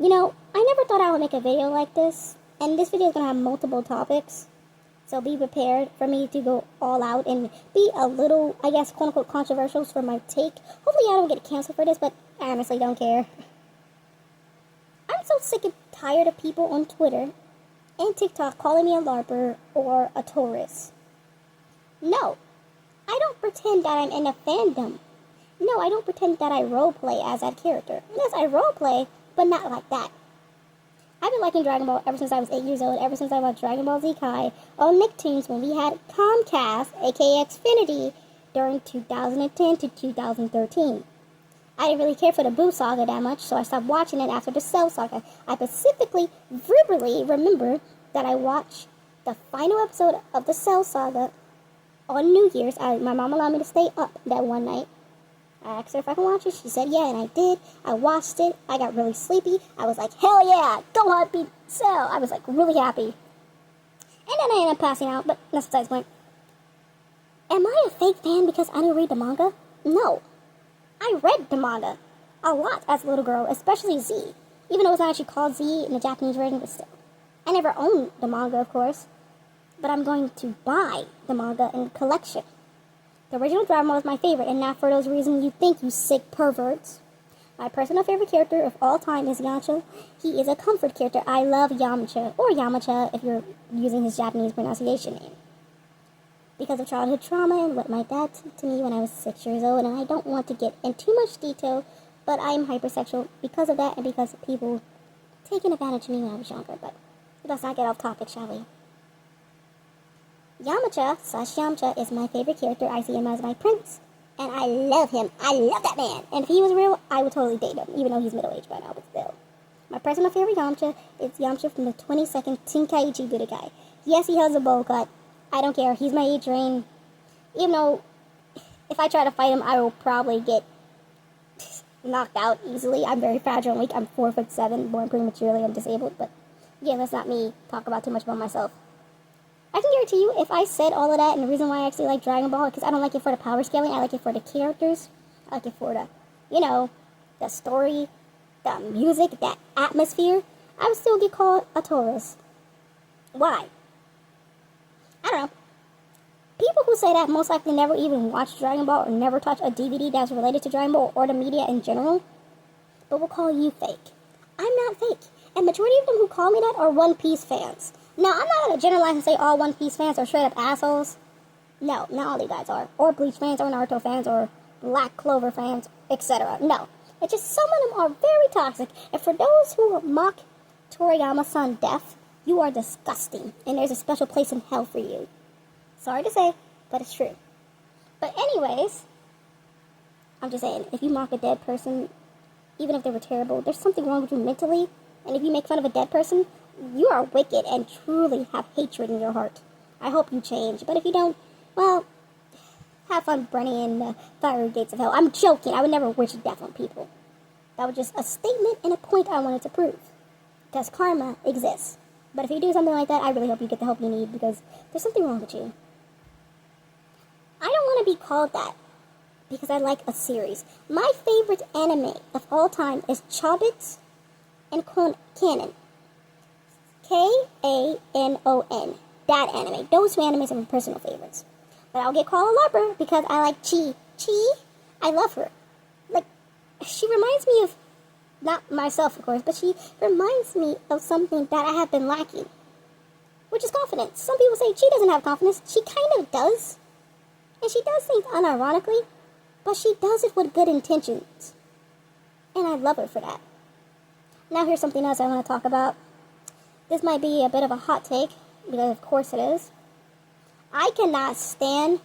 I never thought I would make a video like this, and this video is going to have multiple topics, so be prepared for me to go all out and be a little, I guess, quote-unquote controversial for my take. Hopefully I don't get canceled for this, but I honestly don't care. I'm so sick and tired of people on Twitter and TikTok calling me a LARPer or a tourist. No, I don't pretend that I'm in a fandom. No, I don't pretend that I roleplay as that character. Yes, I roleplay, but not like that. I've been liking Dragon Ball ever since I was 8 years old, ever since I watched Dragon Ball Z Kai on Nicktoons when we had Comcast, aka Xfinity, during 2010 to 2013. I didn't really care for the Boo Saga that much, so I stopped watching it after the Cell Saga. I specifically, vividly remember that I watched the final episode of the Cell Saga on New Year's. My mom allowed me to stay up that one night. I asked her if I can watch it. She said yeah, and I did. I watched it. I got really sleepy. I was like, hell yeah, go on, beat Cell. I was like really happy. And then I ended up passing out, but that's besides the point. Am I a fake fan because I didn't read the manga? No. I read the manga a lot as a little girl, especially Z. Even though it's not actually called Z in the Japanese version, but still. I never owned the manga, of course. But I'm going to buy the manga in collection. The original Dragon Ball is my favorite, and not for those reasons you think, you sick perverts. My personal favorite character of all time is Yamcha. He is a comfort character. I love Yamcha, or Yamcha if you're using his Japanese pronunciation name. Because of childhood trauma and what my dad did to me when I was 6 years old, and I don't want to get in too much detail, but I'm hypersexual because of that and because of people taking advantage of me when I was younger. But let's not get off topic, shall we? Yamcha is my favorite character. I see him as my prince, and I love him. I love that man. And if he was real, I would totally date him, even though he's middle-aged by now, but still. My personal favorite Yamcha is Yamcha from the 22nd Tenkaichi Budokai. Yes, he has a bowl cut. I don't care. He's my age range. Even though, if I try to fight him, I will probably get knocked out easily. I'm very fragile and weak. I'm 4'7", born prematurely. I'm disabled, but again, that's not me talk about too much about myself. I can guarantee you, if I said all of that, and the reason why I actually like Dragon Ball, because I don't like it for the power scaling, I like it for the characters, I like it for the, the story, the music, that atmosphere, I would still get called a tourist. Why? I don't know. People who say that most likely never even watched Dragon Ball or never touched a DVD that's related to Dragon Ball or the media in general, but will call you fake. I'm not fake. And majority of them who call me that are One Piece fans. Now, I'm not going to generalize and say all One Piece fans are straight up assholes. No, not all you guys are. Or Bleach fans, or Naruto fans, or Black Clover fans, etc. No. It's just some of them are very toxic. And for those who mock Toriyama-san death, you are disgusting. And there's a special place in hell for you. Sorry to say, but it's true. But anyways, I'm just saying, if you mock a dead person, even if they were terrible, there's something wrong with you mentally. And if you make fun of a dead person, you are wicked and truly have hatred in your heart. I hope you change. But if you don't, well, have fun burning in the fiery gates of hell. I'm joking. I would never wish death on people. That was just a statement and a point I wanted to prove. Because karma exists. But if you do something like that, I really hope you get the help you need, because there's something wrong with you. I don't want to be called that because I like a series. My favorite anime of all time is Chobits and Kanon. Kanon. That anime. Those two animes are my personal favorites. But I'll get called a LARPer because I like Chi. Chi, I love her. Like, she reminds me of, not myself, of course, but she reminds me of something that I have been lacking, which is confidence. Some people say she doesn't have confidence. She kind of does. And she does things unironically, but she does it with good intentions. And I love her for that. Now here's something else I want to talk about. This might be a bit of a hot take, because of course it is. I cannot stand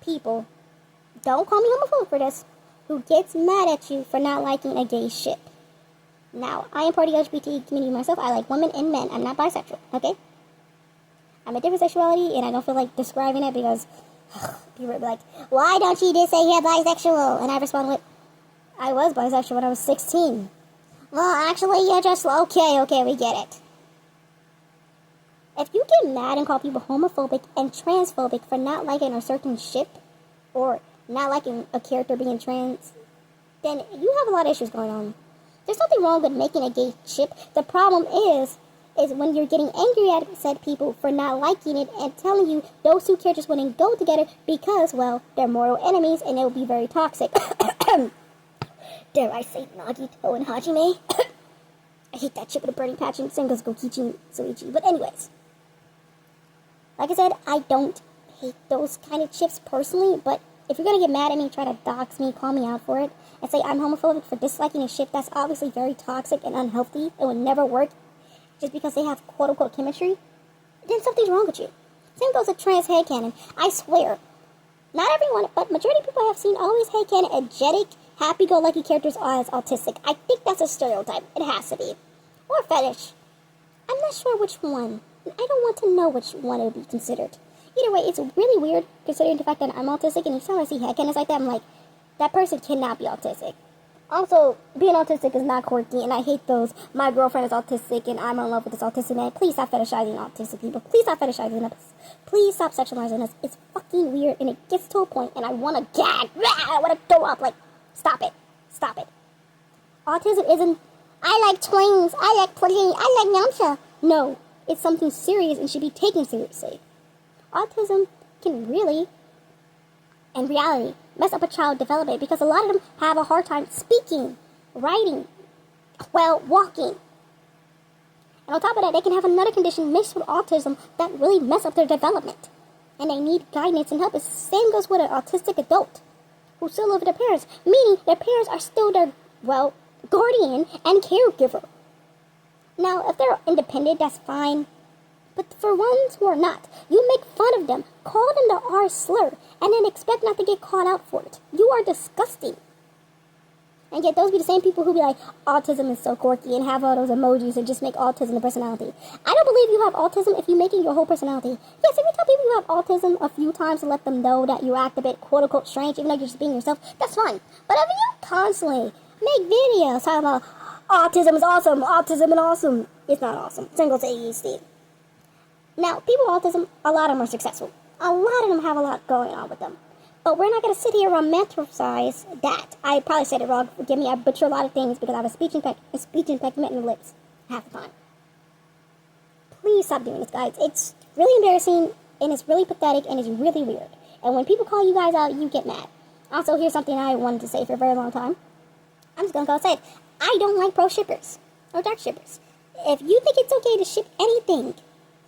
people, don't call me homophobic for this, who gets mad at you for not liking a gay ship. Now, I am part of the LGBT community myself. I like women and men. I'm not bisexual, okay? I'm a different sexuality, and I don't feel like describing it because people are like, why don't you just say you're bisexual? And I respond with, I was bisexual when I was 16. Well, actually, you're just, okay, we get it. If you get mad and call people homophobic and transphobic for not liking a certain ship, or not liking a character being trans, then you have a lot of issues going on. There's nothing wrong with making a gay ship. The problem is when you're getting angry at said people for not liking it and telling you those two characters wouldn't go together because, well, they're mortal enemies and it will be very toxic. Dare I say Nagito and Hajime? I hate that ship with a burning passion. Same goes Gokichi and Soichi. But anyways, like I said, I don't hate those kind of chips personally, but if you're going to get mad at me, try to dox me, call me out for it, and say I'm homophobic for disliking a ship that's obviously very toxic and unhealthy and would never work just because they have quote-unquote chemistry, then something's wrong with you. Same goes with trans headcanon. I swear, not everyone, but majority of people I have seen always headcanon energetic, happy-go-lucky characters are as autistic. I think that's a stereotype. It has to be. Or fetish. I'm not sure which one. I don't want to know which one it would be considered. Either way, it's really weird considering the fact that I'm autistic, and each time I see headcanons like that, I'm like, that person cannot be autistic. Also, being autistic is not quirky, and I hate those, my girlfriend is autistic, and I'm in love with this autistic man. Please stop fetishizing autistic people. Please stop fetishizing us. Please stop sexualizing us. It's fucking weird, and it gets to a point, and I want to gag. I want to throw up. Like, stop it. Stop it. Autism isn't, I like twins, I like pudding, I like Yamcha. No, it's something serious and should be taken seriously. Autism can really, in reality, mess up a child's development because a lot of them have a hard time speaking, writing, well, walking. And on top of that, they can have another condition mixed with autism that really mess up their development. And they need guidance and help. The same goes with an autistic adult who still live with their parents, meaning their parents are still their, well, guardian and caregiver. Now, if they're independent, that's fine. But for ones who are not, you make fun of them, call them the R slur, and then expect not to get called out for it. You are disgusting. And yet those be the same people who be like, autism is so quirky and have all those emojis and just make autism a personality. I don't believe you have autism if you're making your whole personality. Yes, if you tell people you have autism a few times to let them know that you act a bit quote-unquote strange, even though you're just being yourself, that's fine. But if you constantly make videos talking about autism is awesome, autism is awesome, it's not awesome. Single to ADHD. Now, people with autism, a lot of them are successful. A lot of them have a lot going on with them. But we're not going to sit here and romanticize that. I probably said it wrong. Forgive me, I butcher a lot of things because I have a speech impediment in the lips half the time. Please stop doing this, guys. It's really embarrassing, and it's really pathetic, and it's really weird. And when people call you guys out, you get mad. Also, here's something I wanted to say for a very long time. I'm just going to go say it. I don't like pro shippers or dark shippers. If you think it's okay to ship anything,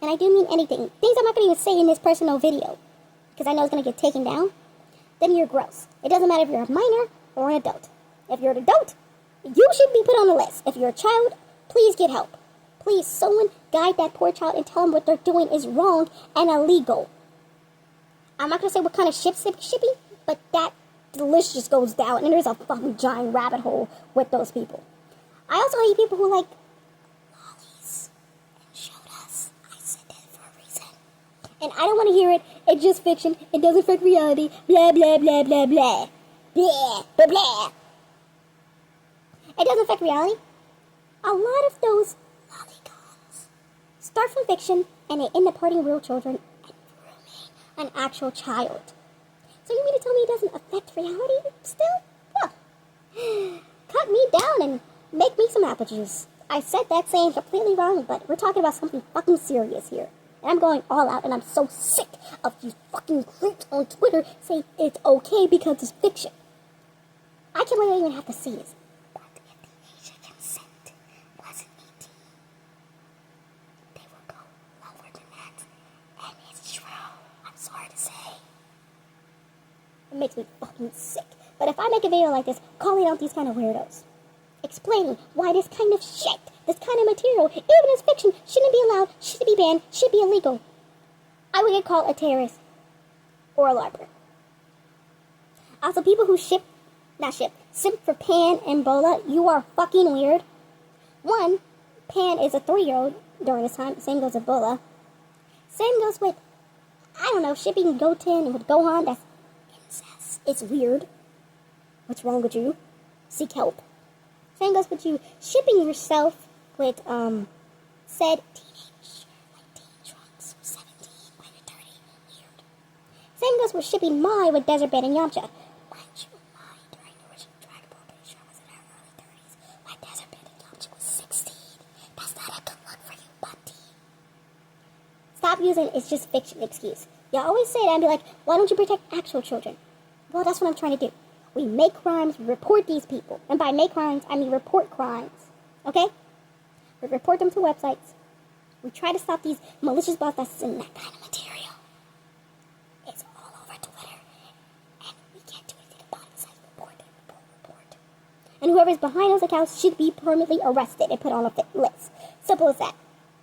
and I do mean anything, things I'm not going to even say in this personal video, because I know it's going to get taken down, then you're gross. It doesn't matter if you're a minor or an adult. If you're an adult, you should be put on the list. If you're a child, please get help. Please, someone guide that poor child and tell them what they're doing is wrong and illegal. I'm not going to say what kind of shipping, but the list just goes down, and there's a fucking giant rabbit hole with those people. I also hate people who like lollies and sodas. I said that for a reason. And I don't want to hear it. It's just fiction. It doesn't affect reality. Blah, blah, blah, blah, blah. Blah, blah, blah. It doesn't affect reality. A lot of those lollicons start from fiction, and they end up hurting real children and ruining an actual child. So you mean to tell me it doesn't affect reality still? Well, cut me down and make me some apple juice. I said that saying completely wrong, but we're talking about something fucking serious here. And I'm going all out, and I'm so sick of you fucking creeps on Twitter saying it's okay because it's fiction. I can't believe I even have to see this. But if the age of consent wasn't 18, they would go lower than that. And it's true. I'm sorry to say. It makes me fucking sick. But if I make a video like this, calling out these kind of weirdos, explaining why this kind of shit, this kind of material, even as fiction, shouldn't be allowed, should be banned, should be illegal, I would get called a terrorist or a LARPer. Also, people who simp for Pan and Bola, you are fucking weird. One, Pan is a 3-year-old during this time. Same goes with Bola. Same goes with, I don't know, shipping Goten with Gohan. That's incest. It's weird. What's wrong with you? Seek help. Same goes with you shipping yourself with, said teenage, like Teen Trunks, 17, when you're 30, weird. Same goes with shipping Mai with Desert Band and Yamcha. Mind you, Mai during the original Dragon Ball, pretty sure was in her early 30s, like Desert using it's just fiction excuse. Y'all always say that and be like, why don't you protect actual children? Well, that's what I'm trying to do. We make crimes, report these people. And by make crimes, I mean report crimes. Okay? We report them to websites. We try to stop these malicious bots that's in that kind of material. It's all over Twitter. And we can't do anything about it. It's like report. And whoever's behind those accounts should be permanently arrested and put on a list. Simple as that.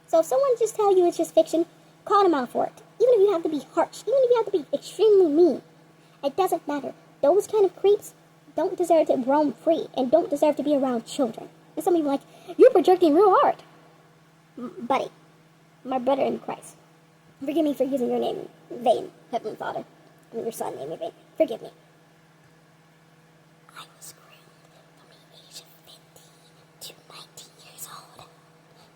So if someone just tells you it's just fiction, call them out for it. Even if you have to be harsh. Even if you have to be extremely mean. It doesn't matter. Those kind of creeps don't deserve to roam free and don't deserve to be around children. And some people are like, you're projecting real art. Buddy, my brother in Christ, forgive me for using your name in vain, Heavenly Father, and your son name in vain. Forgive me. I was groomed from the age of 15 to 19 years old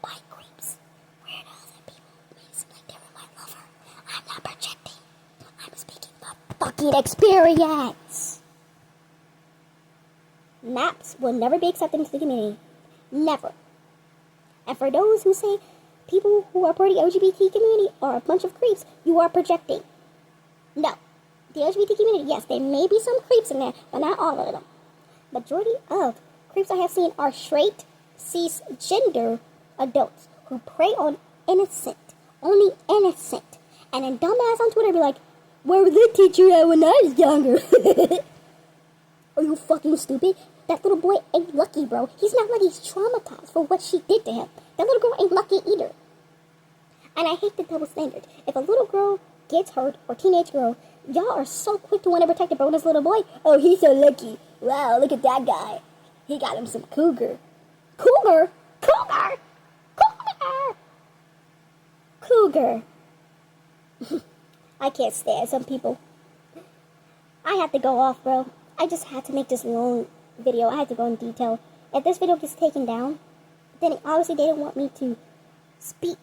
by creeps, weirdos, and people who made it seem like they were my lover. I'm not projecting. I'm speaking from fucking experience. Naps will never be accepted into the community. Never. And for those who say people who are part of the LGBT community are a bunch of creeps, you are projecting. No. The LGBT community, yes, there may be some creeps in there, but not all of them. Majority of creeps I have seen are straight, cisgender adults who prey on innocent, only innocent. And then dumbass on Twitter be like, where was the teacher at when I was younger? Are you fucking stupid? That little boy ain't lucky, bro. He's not lucky. He's traumatized for what she did to him. That little girl ain't lucky either. And I hate the double standard. If a little girl gets hurt, or teenage girl, y'all are so quick to want to protect it, bro. This little boy, oh, he's so lucky. Wow, look at that guy. He got him some cougar. Cougar? Cougar? Cougar? Cougar. I can't stand some people. I have to go off, bro. I just had to make this long video. I had to go in detail. If this video gets taken down, then obviously they don't want me to speak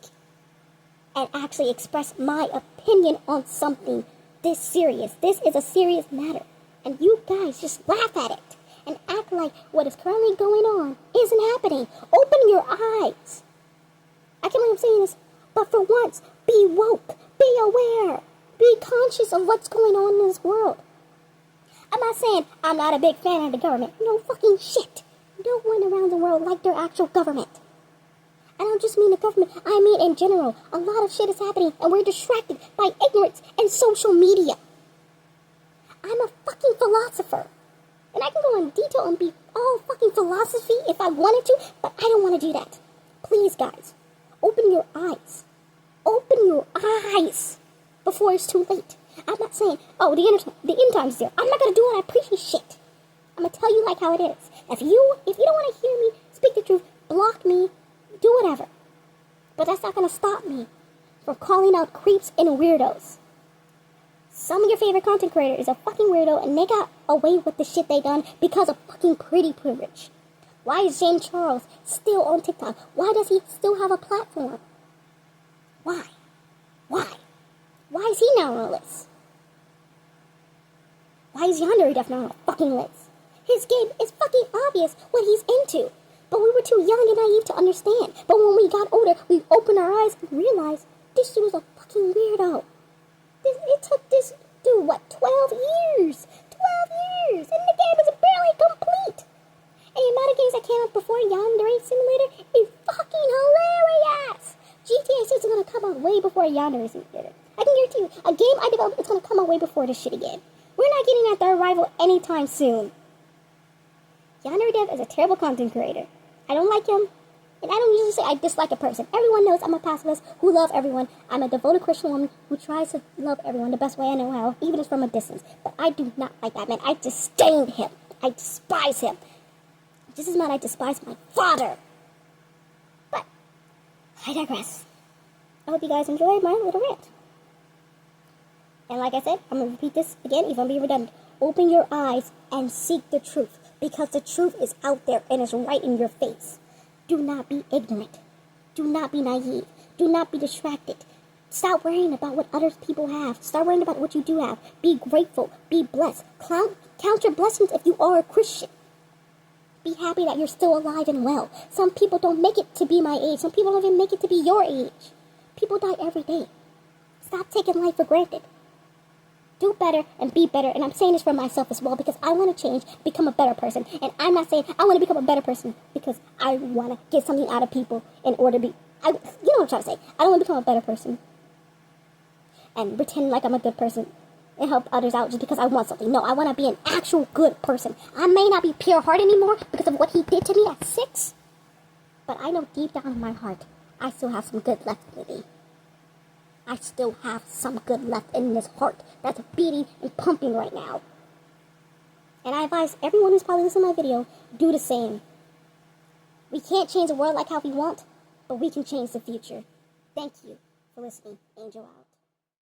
and actually express my opinion on something this serious. This is a serious matter. And you guys just laugh at it and act like what is currently going on isn't happening. Open your eyes. I can't believe I'm saying this, but for once, be woke, be aware, be conscious of what's going on in this world. I'm not saying I'm not a big fan of the government. No fucking shit. No one around the world like their actual government. I don't just mean the government. I mean in general. A lot of shit is happening and we're distracted by ignorance and social media. I'm a fucking philosopher. And I can go in detail and be all fucking philosophy if I wanted to, but I don't want to do that. Please, guys, open your eyes. Open your eyes before it's too late. I'm not saying, oh, the end time's there. I'm not going to do all that preachy shit. I'm going to tell you like how it is. If you don't want to hear me speak the truth, block me, do whatever. But that's not going to stop me from calling out creeps and weirdos. Some of your favorite content creator is a fucking weirdo and they got away with the shit they done because of fucking pretty privilege. Why is James Charles still on TikTok? Why does he still have a platform? Why? Why is he now on a list? Why is Yandere Def not on a fucking list? His game is fucking obvious what he's into. But we were too young and naive to understand. But when we got older, we opened our eyes and realized this dude was a fucking weirdo. It took this dude, 12 years? 12 years! And the game is barely complete! And the amount of games that came out before Yandere Simulator is fucking hilarious! GTA 6 is going to come out way before Yandere Simulator. I can guarantee you, a game I developed is going to come out way before this shit again. We're not getting that third rival anytime soon. Yandere Dev is a terrible content creator. I don't like him, and I don't usually say I dislike a person. Everyone knows I'm a pacifist who loves everyone. I'm a devoted Christian woman who tries to love everyone the best way I know how, even if it's from a distance. But I do not like that man. I disdain him. I despise him. Just as much I despise my father. But I digress. I hope you guys enjoyed my little rant. And like I said, I'm going to repeat this again, even be redundant. Open your eyes and seek the truth. Because the truth is out there and it's right in your face. Do not be ignorant. Do not be naive. Do not be distracted. Stop worrying about what other people have. Stop worrying about what you do have. Be grateful. Be blessed. Count your blessings if you are a Christian. Be happy that you're still alive and well. Some people don't make it to be my age. Some people don't even make it to be your age. People die every day. Stop taking life for granted. Do better and be better. And I'm saying this for myself as well because I want to change, become a better person. And I'm not saying I want to become a better person because I want to get something out of people in order to be, you know what I'm trying to say. I don't want to become a better person and pretend like I'm a good person and help others out just because I want something. No, I want to be an actual good person. I may not be pure heart anymore because of what he did to me at 6, but I know deep down in my heart, I still have some good left in me. I still have some good left in this heart that's beating and pumping right now. And I advise everyone who's probably listening to my video, do the same. We can't change the world like how we want, but we can change the future. Thank you for listening. Angel out.